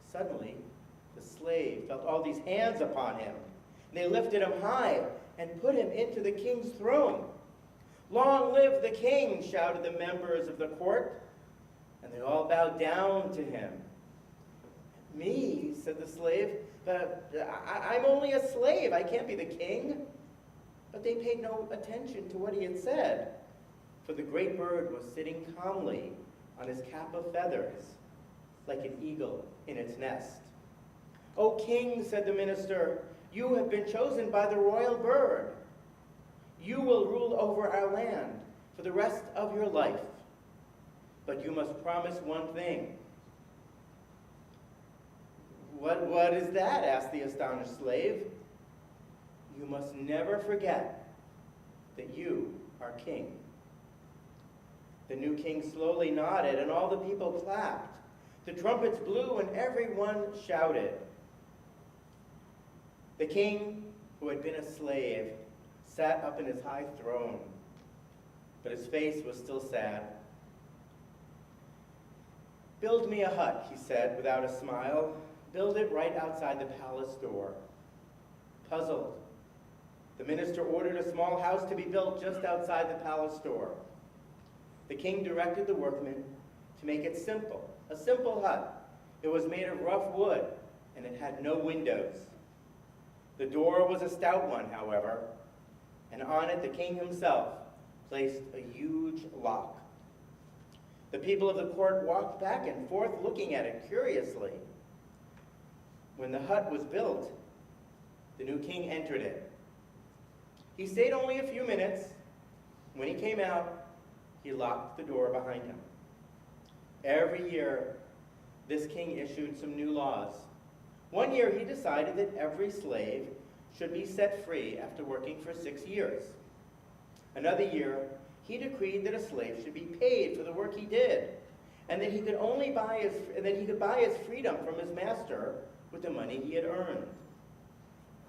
Suddenly, the slave felt all these hands upon him. They lifted him high and put him into the king's throne. "Long live the king!" shouted the members of the court, and they all bowed down to him. "Me?" said the slave. I'm only a slave. I can't be the king." But they paid no attention to what he had said, for the great bird was sitting calmly on his cap of feathers, like an eagle in its nest. "O king," said the minister, "you have been chosen by the royal bird. You will rule over our land for the rest of your life. But you must promise one thing." What is that?" asked the astonished slave. "You must never forget that you are king." The new king slowly nodded, and all the people clapped. The trumpets blew, and everyone shouted. The king, who had been a slave, sat up in his high throne. but his face was still sad. "Build me a hut," he said without a smile. "Build it right outside the palace door." Puzzled, the minister ordered a small house to be built just outside the palace door. The king directed the workmen to make it simple, a simple hut. It was made of rough wood, and it had no windows. The door was a stout one, however, and on it the king himself placed a huge lock. The people of the court walked back and forth looking at it curiously. When the hut was built, the new king entered it. He stayed only a few minutes. When he came out, he locked the door behind him. Every year, this king issued some new laws. One year, he decided that every slave should be set free after working for 6 years. Another year, he decreed that a slave should be paid for the work he did, and that he could buy his freedom from his master with the money he had earned.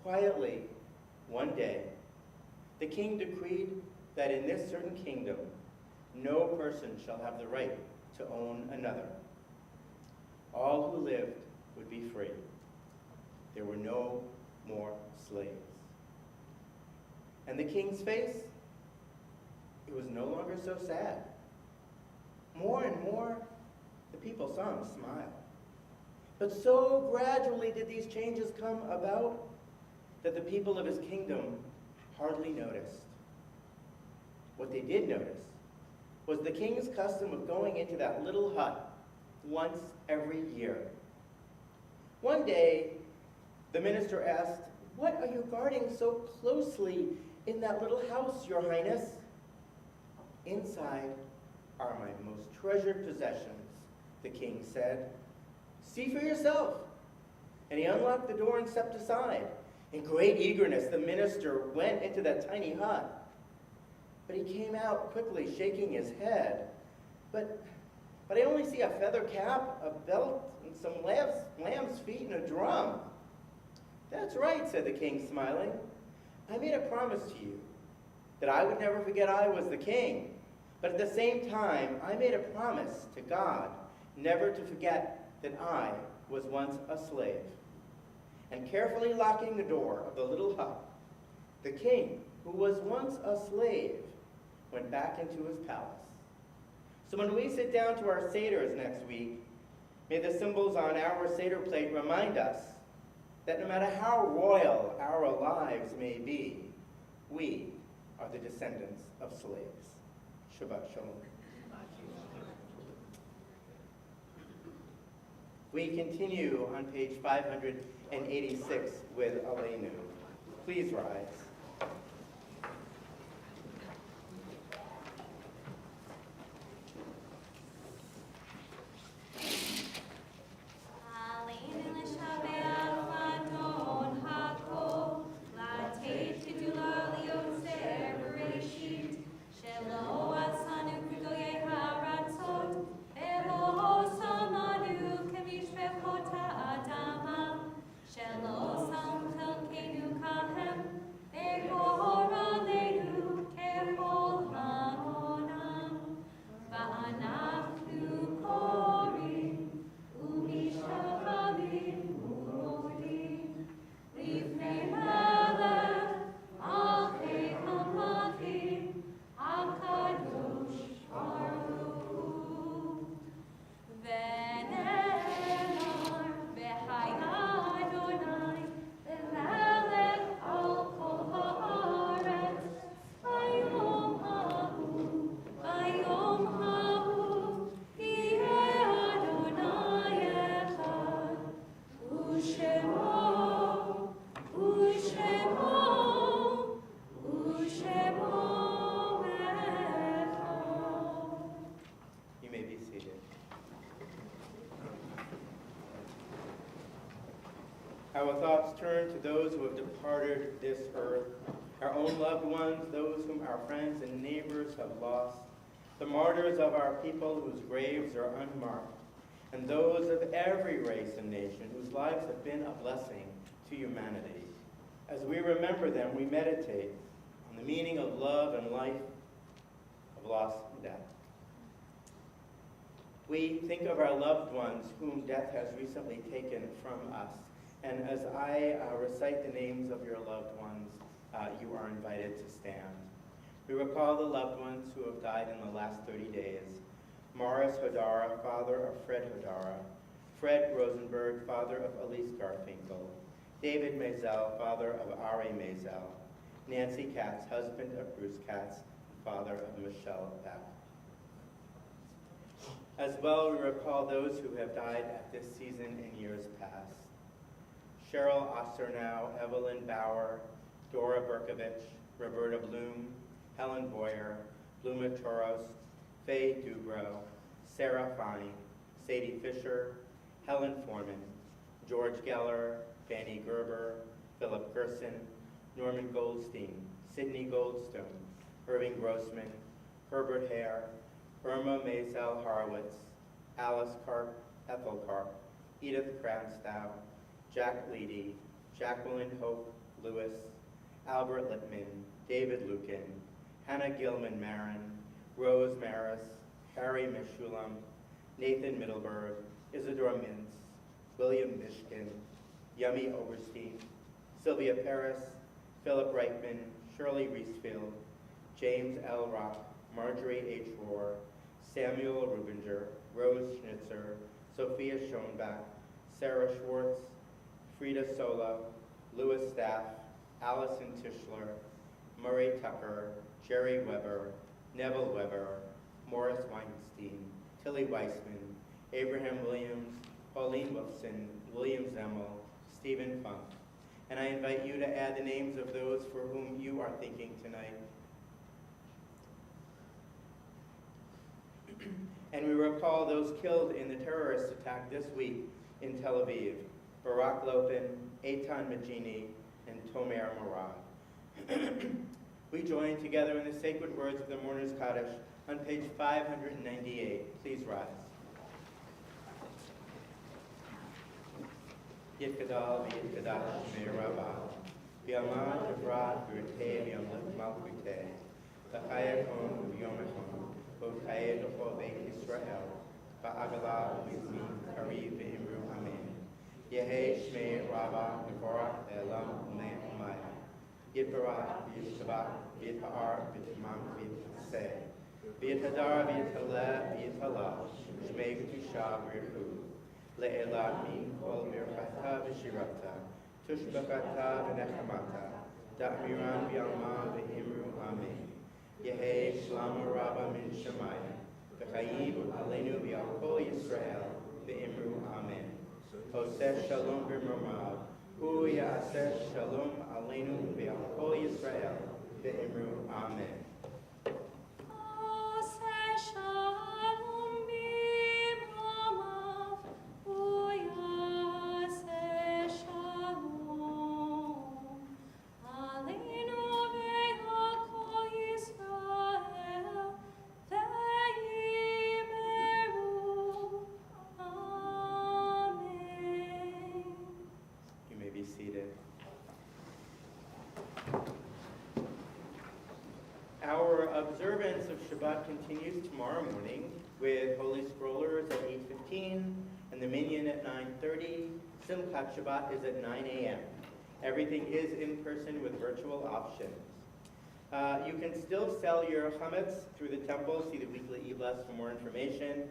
Quietly, one day, the king decreed that in this certain kingdom, no person shall have the right to own another. All who lived would be free. There were no more slaves. And the king's face, it was no longer so sad. More and more, the people saw him smile. But so gradually did these changes come about that the people of his kingdom hardly noticed. What they did notice was the king's custom of going into that little hut once every year. One day, the minister asked, "What are you guarding so closely in that little house, Your Highness?" "Inside are my most treasured possessions," the king said. "See for yourself." And he unlocked the door and stepped aside. In great eagerness, the minister went into that tiny hut. But he came out quickly, shaking his head. But I only see a feather cap, a belt, and some lamb's feet and a drum." "That's right," said the king, smiling. "I made a promise to you that I would never forget I was the king. But at the same time, I made a promise to God never to forget that I was once a slave." And carefully locking the door of the little hut, the king, who was once a slave, went back into his palace. So when we sit down to our seders next week, may the symbols on our seder plate remind us that no matter how royal our lives may be, we are the descendants of slaves. Shabbat Shalom. We continue on page 586 with Emanu. Please rise. Our thoughts turn to those who have departed this earth, our own loved ones, those whom our friends and neighbors have lost, the martyrs of our people whose graves are unmarked, and those of every race and nation whose lives have been a blessing to humanity. As we remember them, we meditate on the meaning of love and life, of of loss and death. We think of our loved ones whom death has recently taken from us. And as I recite the names of your loved ones, you are invited to stand. We recall the loved ones who have died in the last 30 days. Morris Hodara, father of Fred Hodara. Fred Rosenberg, father of Elise Garfinkel. David Maisel, father of Ari Maisel. Nancy Katz, husband of Bruce Katz, father of Michelle Beck. As well, we recall those who have died at this season in years past. Cheryl Osternow, Evelyn Bauer, Dora Berkovich, Roberta Bloom, Helen Boyer, Bluma Toros, Faye Dubrow, Sarah Fani, Sadie Fisher, Helen Foreman, George Geller, Fanny Gerber, Philip Gerson, Norman Goldstein, Sidney Goldstone, Irving Grossman, Herbert Hare, Irma Maisel Horowitz, Alice Karp, Ethel Karp, Edith Cranstow, Jack Leedy, Jacqueline Hope Lewis, Albert Lippman, David Lucan, Hannah Gilman Marin, Rose Maris, Harry Mishulam, Nathan Middleberg, Isidore Mintz, William Mishkin, Yummy Oberstein, Sylvia Paris, Philip Reichman, Shirley Reesfield, James L. Rock, Marjorie H. Rohr, Samuel Rubinger, Rose Schnitzer, Sophia Schoenbach, Sarah Schwartz, Frida Solo, Louis Staff, Allison Tischler, Murray Tucker, Jerry Weber, Neville Weber, Morris Weinstein, Tilly Weissman, Abraham Williams, Pauline Wolfson, William Zemmel, Stephen Funk. And I invite you to add the names of those for whom you are thinking tonight. And we recall those killed in the terrorist attack this week in Tel Aviv, Barak Lopin, Eitan Magini, and Tomer Morad. We join together in the sacred words of the Mourner's Kaddish on page 598. Please rise. Yitkadal v'yitkadash shmei Rabbah, v'yamad v'vrat v'ritei v'yamlik malchutei, v'chayakon v'yomechon, v'chayed l'chol beit Yisrael, v'agalah v'yizmin kariv v'imru amen. Yehei shmei Rabbah v'vorach elam u'mei u'maya, yitbarach v'yishtabach v'yitpa'ar v'yitmam v'yitpaseh, v'yithadar v'yithaleh v'yithalah, shmei k'tusha v'yirhu. Le'elah min kol birchata v'shirata, tushbachata v'nechamata, da'miran v'yalma v'imru amen. Yehei shlama rabba min shemayim, v'chayim aleinu v'yal kol Yisrael v'imru amen. Hoseh shalom v'mromav, hu ya'aseh shalom aleinu v'yal kol Yisrael v'imru amen. Our observance of Shabbat continues tomorrow morning with Holy Scrollers at 8:15 and the Minyan at 9:30. Simchat Shabbat is at 9 a.m. Everything is in person with virtual options. You can still sell your chametz through the temple. See the weekly e-blast for more information.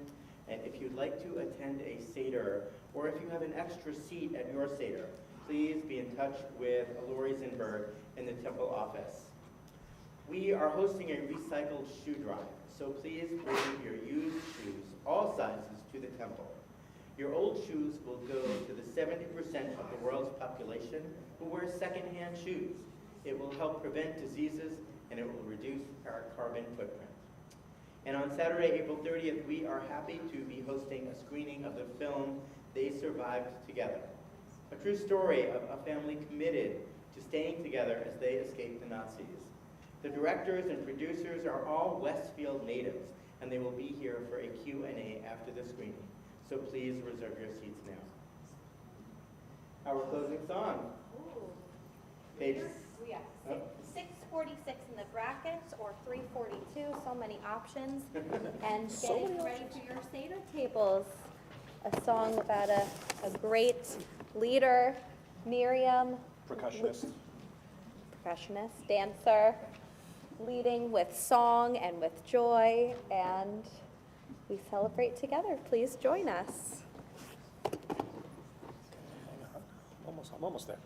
And if you'd like to attend a Seder, or if you have an extra seat at your Seder, please be in touch with Lori Zinberg in the temple office. We are hosting a recycled shoe drive, so please bring your used shoes, all sizes, to the temple. Your old shoes will go to the 70% of the world's population who wear secondhand shoes. It will help prevent diseases, and it will reduce our carbon footprint. And on Saturday, April 30th, we are happy to be hosting a screening of the film They Survived Together, a true story of a family committed to staying together as they escaped the Nazis. The directors and producers are all Westfield natives, and they will be here for a Q&A after the screening. So please reserve your seats now. Our closing song. Page. Yeah, 6 246 in the brackets or 342, so many options. And getting ready for your Seder tables. A song about a great leader, Miriam. Percussionist, dancer, leading with song and with joy, and we celebrate together. Please join us. I'm almost there.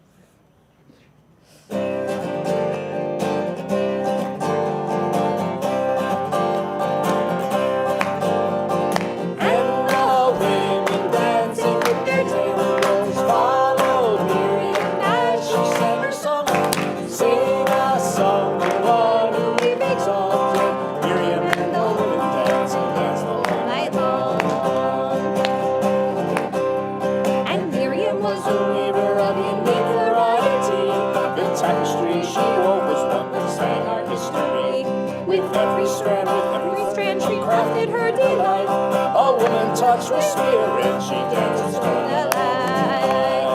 Touch her spirit, she dances for the light.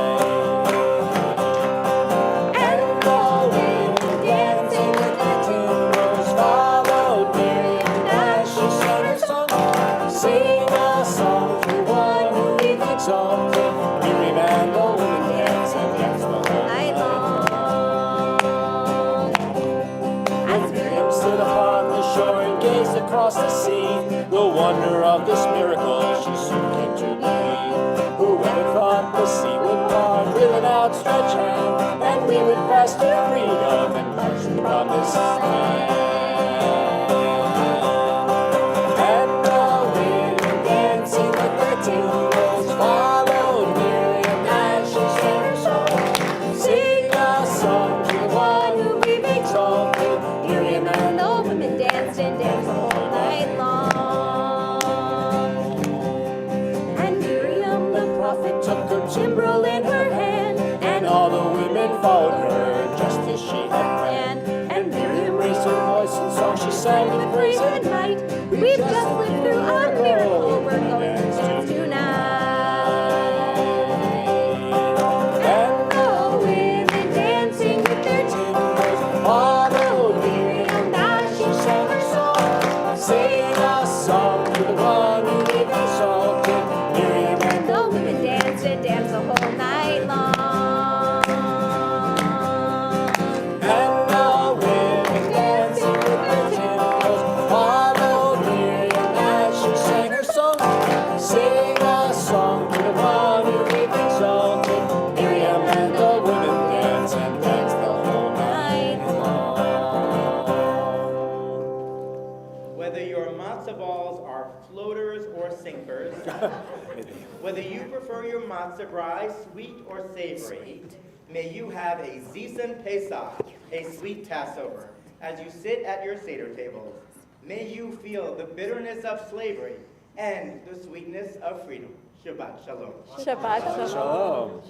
And the wind dancing with the timbrels followed Miriam as she sang her song. Sing a song for one who we've exalted. Miriam and the women dance and dance the whole night long. As Miriam stood upon the shore and gazed across the sea, the wonder of this miracle she soon came to believe. Whoever thought the sea would part with an outstretched hand, and we would pass to freedom and march to promised land. And the wind dancing with their timbrels followed Miriam as she sang her song. Sing a song to the one who we've exalted. Miriam and the women danced and danced the whole night long. Took her timbrel in her hand, and all the women followed her just as she had planned. And Miriam raised her voice in song, she sang with praise and might. We've just lived through a miracle, we're going to dance tonight. And the women dancing with their timbrels followed Miriam as she sang her song. Sing a song to the one who we've exalted. Miriam and the women dance the whole night long. And the women dancing with their timbrels followed Miriam as she sang her song. Sing a song to the one who we've exalted. Miriam and the women dance and dance the whole night long. Whether your matzo balls are floaters or sinkers, whether you prefer your matzah brei sweet or savory, may you have a Zisen Pesach, a sweet Passover, as you sit at your Seder tables. May you feel the bitterness of slavery and the sweetness of freedom. Shabbat Shalom. Shabbat Shalom.